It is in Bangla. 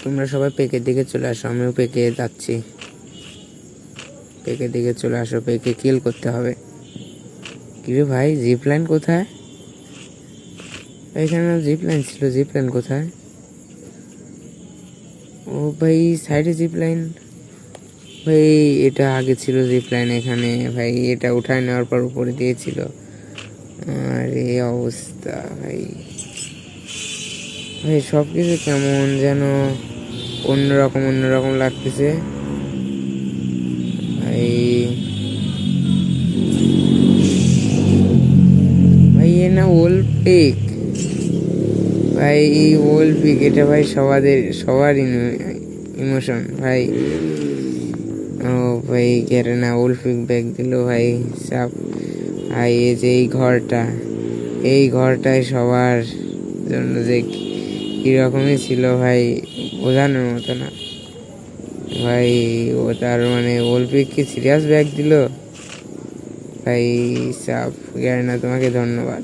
তোমরা সবাই পেকের দিকে চলে আসো, আমিও পেকে যাচ্ছি। পেকের দিকে চলে আসো, পেকে কিল করতে হবে। কিরে ভাই, জিপ লাইন কোথায়? এখানে জিপ লাইন ছিল, জিপ লাইন কোথায়? ও ভাই, সাইডে জিপ লাইন। ভাই এটা আগে ছিল জিপ লাইন এখানে ভাই, এটা উঠায় নেওয়ার পর উপরে দিয়েছিল। আর এই অবস্থা ভাই। ভাই সব কিছু কেমন যেন অন্যরকম লাগতেছে ভাই। ভাই এ না ওল্ড পিক ভাই, ওল্ড পিক এটা ভাই সবার ইমোশন ভাই। ও ভাই গেরে না ওল্ড পিক ব্যাগ দিল ভাই সাপ ভাই। এই যে এই ঘরটায় সবার জন্য যে কিরকমই ছিল ভাই, বোঝানোর মতো না ভাই। ও তার মানে ওল্ড পিক কি সিরিয়াস ব্যাগ দিল ভাই সাপ। গেরে না তোমাকে ধন্যবাদ।